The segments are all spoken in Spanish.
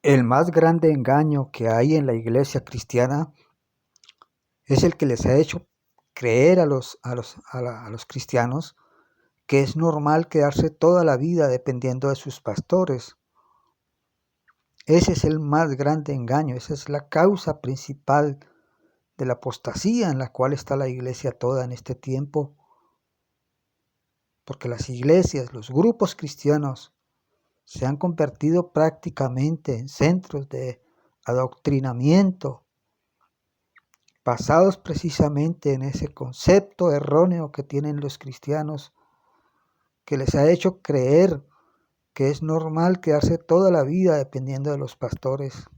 El más grande engaño que hay en la iglesia cristiana es el que les ha hecho creer a los cristianos que es normal quedarse toda la vida dependiendo de sus pastores. Ese es el más grande engaño, esa es la causa principal de la apostasía en la cual está la iglesia toda en este tiempo. Porque las iglesias, los grupos cristianos, se han convertido prácticamente en centros de adoctrinamiento, basados precisamente en ese concepto erróneo que tienen los cristianos, que les ha hecho creer que es normal quedarse toda la vida dependiendo de los pastores.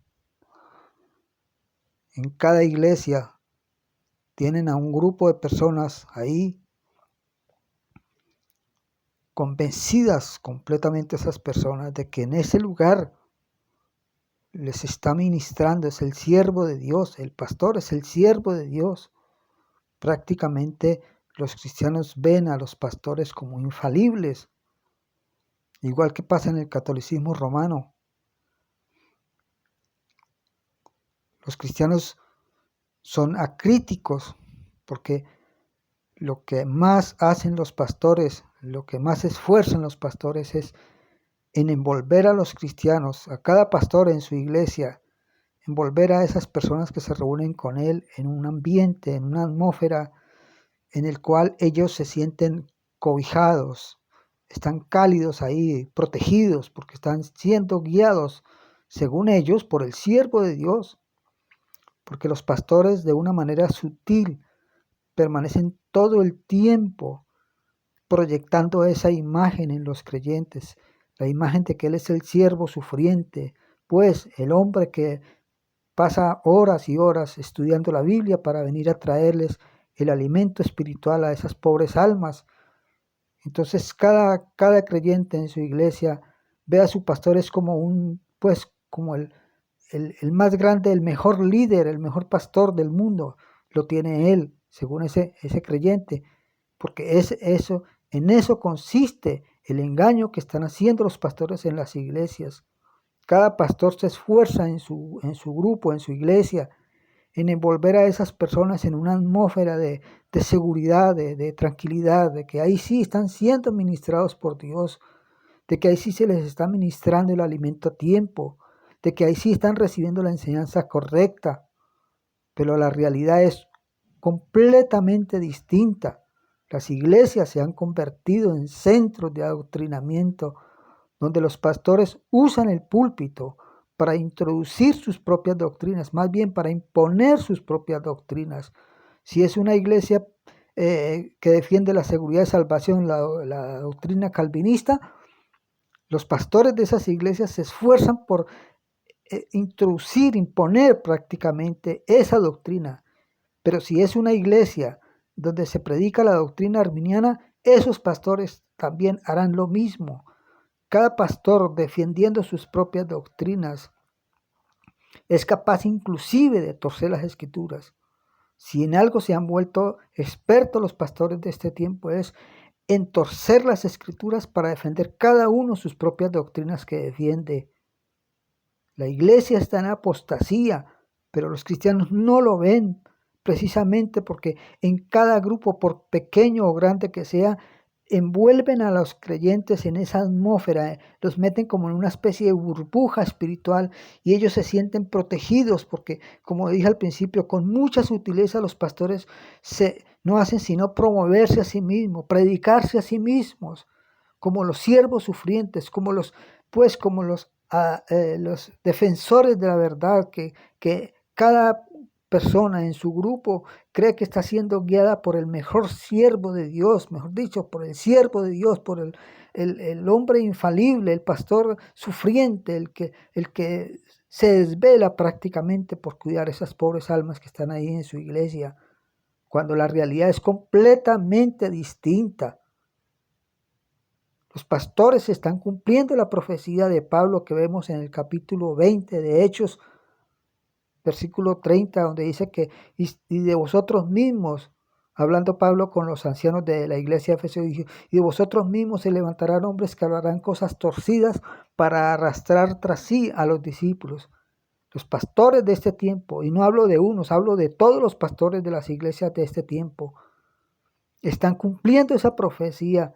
En cada iglesia tienen a un grupo de personas ahí, convencidas completamente esas personas de que en ese lugar les está ministrando, es el siervo de Dios, el pastor es el siervo de Dios. Prácticamente los cristianos ven a los pastores como infalibles, igual que pasa en el catolicismo romano. Los cristianos son acríticos porque lo que más hacen los pastores, lo que más esfuerzan los pastores es en envolver a los cristianos, a cada pastor en su iglesia, envolver a esas personas que se reúnen con él en un ambiente, en una atmósfera en el cual ellos se sienten cobijados, están cálidos ahí, protegidos, porque están siendo guiados, según ellos, por el siervo de Dios. Porque los pastores de una manera sutil permanecen todo el tiempo proyectando esa imagen en los creyentes, la imagen de que Él es el siervo sufriente, pues el hombre que pasa horas y horas estudiando la Biblia para venir a traerles el alimento espiritual a esas pobres almas. Entonces cada creyente en su iglesia ve a su pastor es como como el más grande, el mejor líder, el mejor pastor del mundo, lo tiene él, según ese creyente, porque en eso consiste el engaño que están haciendo los pastores en las iglesias. Cada pastor se esfuerza en su grupo, en su iglesia, en envolver a esas personas en una atmósfera de seguridad, de tranquilidad, de que ahí sí están siendo ministrados por Dios, de que ahí sí se les está ministrando el alimento a tiempo, de que ahí sí están recibiendo la enseñanza correcta, pero la realidad es completamente distinta. Las iglesias se han convertido en centros de adoctrinamiento donde los pastores usan el púlpito para introducir sus propias doctrinas, más bien para imponer sus propias doctrinas. Si es una iglesia que defiende la seguridad de salvación, la doctrina calvinista, los pastores de esas iglesias se esfuerzan por introducir, imponer prácticamente esa doctrina. Pero si es una iglesia donde se predica la doctrina arminiana, esos pastores también harán lo mismo. Cada pastor, defendiendo sus propias doctrinas, es capaz inclusive de torcer las escrituras. Si en algo se han vuelto expertos los pastores de este tiempo es en torcer las escrituras para defender cada uno sus propias doctrinas que defiende. La iglesia está en apostasía, pero los cristianos no lo ven, precisamente porque en cada grupo, por pequeño o grande que sea, envuelven a los creyentes en esa atmósfera, los meten como en una especie de burbuja espiritual y ellos se sienten protegidos porque, como dije al principio, con mucha sutileza los pastores no hacen sino promoverse a sí mismos, predicarse a sí mismos, como los siervos sufrientes, como los defensores de la verdad, que cada persona en su grupo cree que está siendo guiada por el mejor siervo de Dios, mejor dicho, por el siervo de Dios, por el hombre infalible, el pastor sufriente, el que se desvela prácticamente por cuidar esas pobres almas que están ahí en su iglesia, cuando la realidad es completamente distinta. Los pastores están cumpliendo la profecía de Pablo que vemos en el capítulo 20 de Hechos, versículo 30, donde dice que y de vosotros mismos hablando Pablo con los ancianos de la iglesia de Efesios, dijo: y de vosotros mismos se levantarán hombres que hablarán cosas torcidas para arrastrar tras sí a los discípulos. Los pastores de este tiempo, y no hablo de unos, hablo de todos los pastores de las iglesias de este tiempo, están cumpliendo esa profecía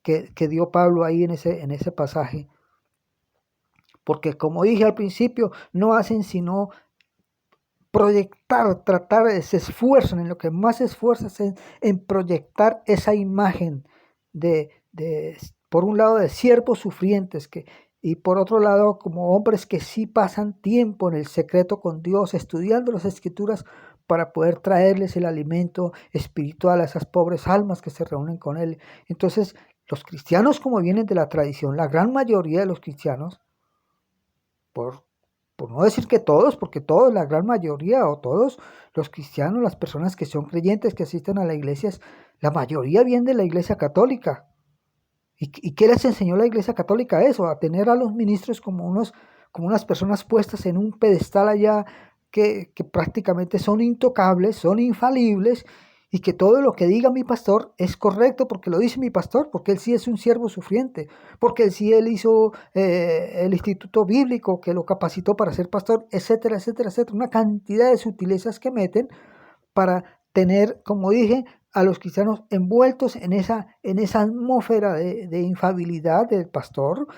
que dio Pablo ahí en ese pasaje. Porque como dije al principio, no hacen sino proyectar, tratar, se esfuerzan, en lo que más se esfuerzan es en proyectar esa imagen de por un lado, de siervos sufrientes, y por otro lado, como hombres que sí pasan tiempo en el secreto con Dios, estudiando las Escrituras para poder traerles el alimento espiritual a esas pobres almas que se reúnen con Él. Entonces, los cristianos, como vienen de la tradición, la gran mayoría de los cristianos, por no decir que todos, porque todos, la gran mayoría o todos los cristianos, las personas que son creyentes, que asisten a la iglesia, la mayoría vienen de la iglesia católica. ¿Y qué les enseñó la iglesia católica? Eso, a tener a los ministros como unas personas puestas en un pedestal allá que prácticamente son intocables, son infalibles, y que todo lo que diga mi pastor es correcto porque lo dice mi pastor, porque él sí es un siervo sufriente, porque él hizo el instituto bíblico que lo capacitó para ser pastor, etcétera, etcétera, etcétera. Una cantidad de sutilezas que meten para tener, como dije, a los cristianos envueltos en esa atmósfera de infabilidad del pastor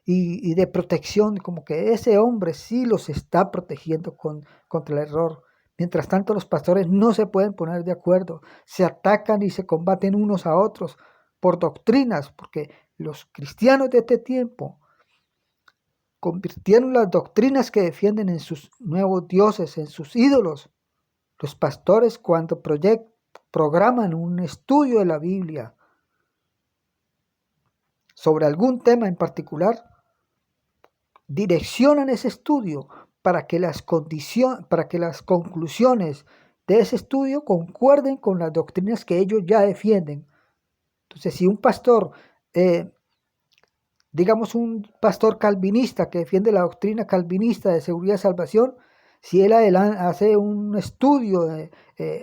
y de protección, como que ese hombre sí los está protegiendo contra el error. Mientras tanto, los pastores no se pueden poner de acuerdo, se atacan y se combaten unos a otros por doctrinas, porque los cristianos de este tiempo convirtieron las doctrinas que defienden en sus nuevos dioses, en sus ídolos. Los pastores, cuando programan un estudio de la Biblia sobre algún tema en particular, direccionan ese estudio para que las conclusiones de ese estudio concuerden con las doctrinas que ellos ya defienden. Entonces, si un pastor, digamos un pastor calvinista que defiende la doctrina calvinista de seguridad y salvación, si él hace un estudio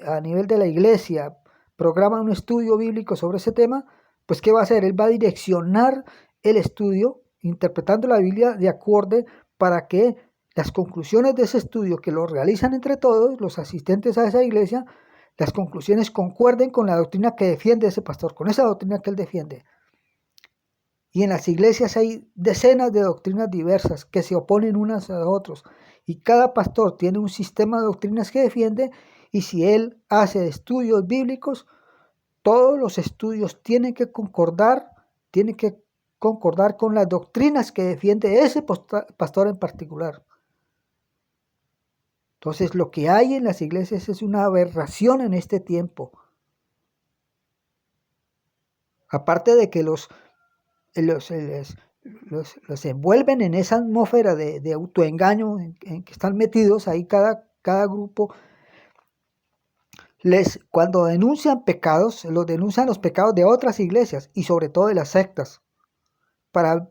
a nivel de la iglesia, programa un estudio bíblico sobre ese tema, pues ¿qué va a hacer? Él va a direccionar el estudio, interpretando la Biblia de acuerdo para que las conclusiones de ese estudio que lo realizan entre todos, los asistentes a esa iglesia, las conclusiones concuerden con la doctrina que defiende ese pastor, con esa doctrina que él defiende. Y en las iglesias hay decenas de doctrinas diversas que se oponen unas a otros. Y cada pastor tiene un sistema de doctrinas que defiende, y si él hace estudios bíblicos, todos los estudios tienen que concordar con las doctrinas que defiende ese pastor en particular. Entonces, lo que hay en las iglesias es una aberración en este tiempo. Aparte de que los envuelven en esa atmósfera de autoengaño en que están metidos ahí cada grupo. Cuando denuncian pecados, denuncian los pecados de otras iglesias y sobre todo de las sectas, para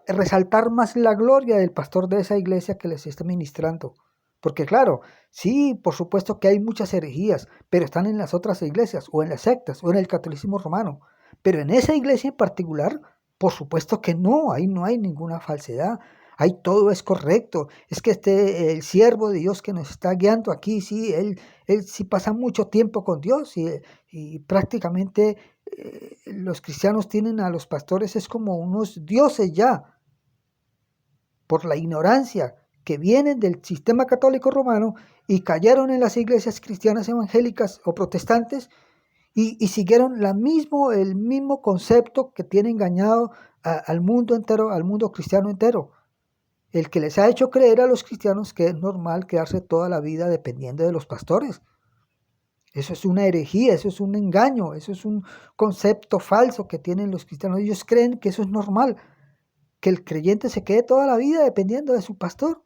resaltar más la gloria del pastor de esa iglesia que les está ministrando. Porque claro, sí, por supuesto que hay muchas herejías, pero están en las otras iglesias, o en las sectas, o en el catolicismo romano. Pero en esa iglesia en particular, por supuesto que no, ahí no hay ninguna falsedad, ahí todo es correcto. Es que el siervo de Dios que nos está guiando aquí, sí, él sí pasa mucho tiempo con Dios y prácticamente los cristianos tienen a los pastores es como unos dioses ya, por la ignorancia que vienen del sistema católico romano y cayeron en las iglesias cristianas evangélicas o protestantes y siguieron el mismo concepto que tiene engañado al mundo entero, al mundo cristiano entero. El que les ha hecho creer a los cristianos que es normal quedarse toda la vida dependiendo de los pastores. Eso es una herejía, eso es un engaño, eso es un concepto falso que tienen los cristianos. Ellos creen que eso es normal, que el creyente se quede toda la vida dependiendo de su pastor.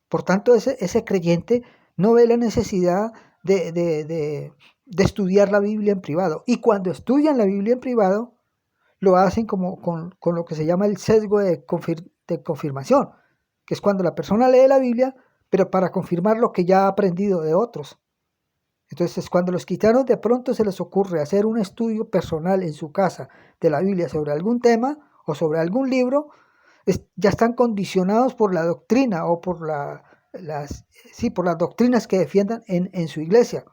Por tanto, ese creyente no ve la necesidad de estudiar la Biblia en privado. Y cuando estudian la Biblia en privado, lo hacen como con lo que se llama el sesgo de confirmación, que es cuando la persona lee la Biblia, pero para confirmar lo que ya ha aprendido de otros. Entonces, cuando a los cristianos de pronto se les ocurre hacer un estudio personal en su casa de la Biblia sobre algún tema o sobre algún libro, ya están condicionados por la doctrina o por por las doctrinas que defiendan en su iglesia.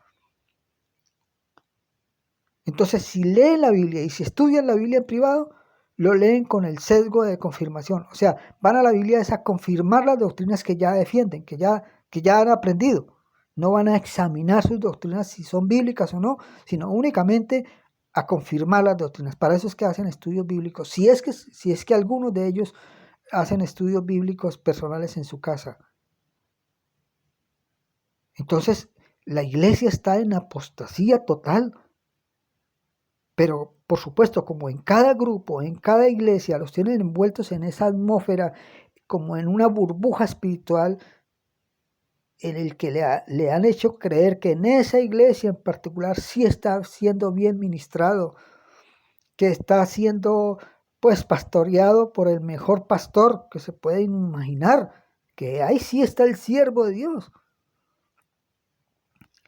Entonces, si leen la Biblia y si estudian la Biblia en privado, lo leen con el sesgo de confirmación. O sea, van a la Biblia a confirmar las doctrinas que ya defienden, que ya han aprendido. No van a examinar sus doctrinas si son bíblicas o no, sino únicamente a confirmar las doctrinas. Para eso es que hacen estudios bíblicos. Si es que algunos de ellos hacen estudios bíblicos personales en su casa. Entonces, la iglesia está en apostasía total. Pero, por supuesto, como en cada grupo, en cada iglesia, los tienen envueltos en esa atmósfera, como en una burbuja espiritual, en el que le han hecho creer que en esa iglesia en particular sí está siendo bien ministrado, que está siendo, pues, pastoreado por el mejor pastor que se puede imaginar, que ahí sí está el siervo de Dios.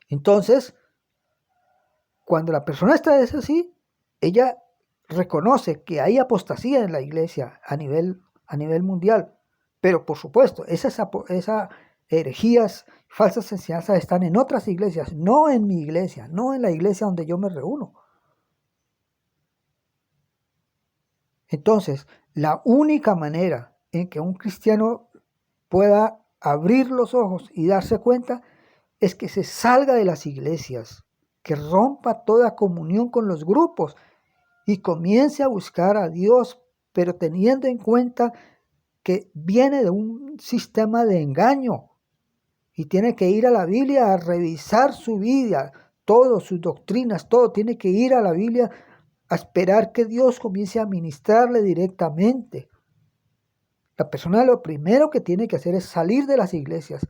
Entonces, cuando la persona está así, ella reconoce que hay apostasía en la iglesia a nivel mundial, pero por supuesto, esas herejías, falsas enseñanzas están en otras iglesias, no en mi iglesia, no en la iglesia donde yo me reúno. Entonces, la única manera en que un cristiano pueda abrir los ojos y darse cuenta es que se salga de las iglesias, que rompa toda comunión con los grupos y comience a buscar a Dios, pero teniendo en cuenta que viene de un sistema de engaño y tiene que ir a la Biblia a revisar su vida, todas sus doctrinas, todo, tiene que ir a la Biblia a esperar que Dios comience a ministrarle directamente. La persona lo primero que tiene que hacer es salir de las iglesias,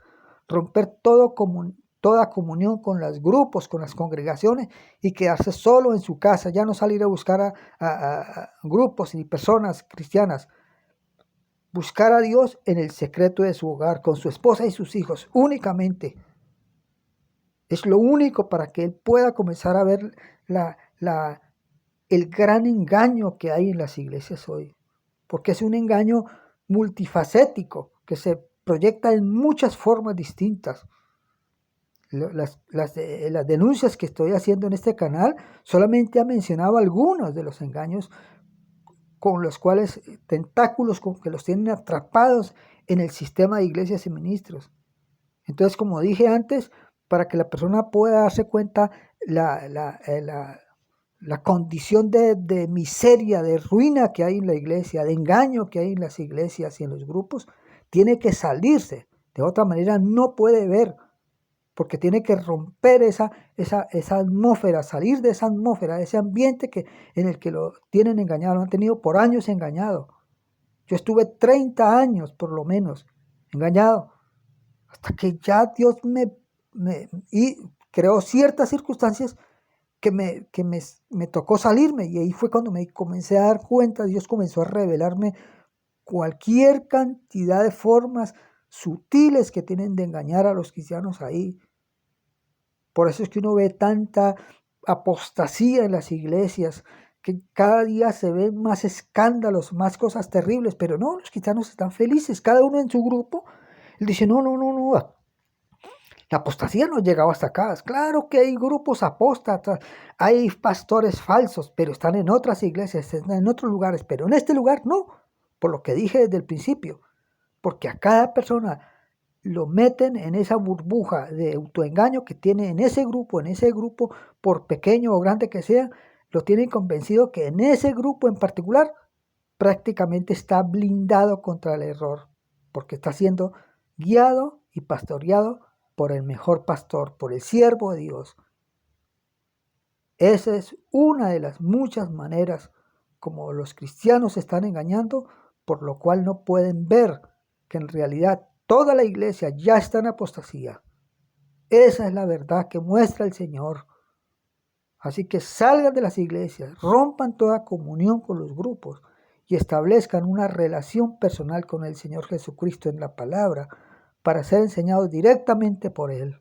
romper toda comunión con los grupos, con las congregaciones y quedarse solo en su casa, ya no salir a buscar a grupos y personas cristianas. Buscar a Dios en el secreto de su hogar, con su esposa y sus hijos, únicamente. Es lo único para que él pueda comenzar a ver el gran engaño que hay en las iglesias hoy. Porque es un engaño multifacético que se proyecta en muchas formas distintas. Las denuncias que estoy haciendo en este canal solamente ha mencionado algunos de los engaños con los cuales tentáculos con que los tienen atrapados en el sistema de iglesias y ministros. Entonces, como dije antes, para que la persona pueda darse cuenta la condición de miseria, de ruina que hay en la iglesia, de engaño que hay en las iglesias y en los grupos, tiene que salirse. De otra manera no puede ver, porque tiene que romper esa atmósfera, salir de esa atmósfera, de ese ambiente en el que lo tienen engañado, lo han tenido por años engañado. Yo estuve 30 años por lo menos engañado, hasta que ya Dios y creó ciertas circunstancias que me tocó salirme, y ahí fue cuando me comencé a dar cuenta. Dios comenzó a revelarme cualquier cantidad de formas sutiles que tienen de engañar a los cristianos ahí. Por eso es que uno ve tanta apostasía en las iglesias, que cada día se ven más escándalos, más cosas terribles, pero no, los cristianos están felices, cada uno en su grupo. Él dice, no, la apostasía no ha llegado hasta acá. Claro que hay grupos apóstatas, hay pastores falsos, pero están en otras iglesias, están en otros lugares, pero en este lugar no, por lo que dije desde el principio, porque a cada persona lo meten en esa burbuja de autoengaño que tiene en ese grupo, por pequeño o grande que sea, lo tienen convencido que en ese grupo en particular prácticamente está blindado contra el error, porque está siendo guiado y pastoreado por el mejor pastor, por el siervo de Dios. Esa es una de las muchas maneras como los cristianos se están engañando, por lo cual no pueden ver que en realidad toda la iglesia ya está en apostasía. Esa es la verdad que muestra el Señor. Así que salgan de las iglesias, rompan toda comunión con los grupos y establezcan una relación personal con el Señor Jesucristo en la palabra, para ser enseñados directamente por Él.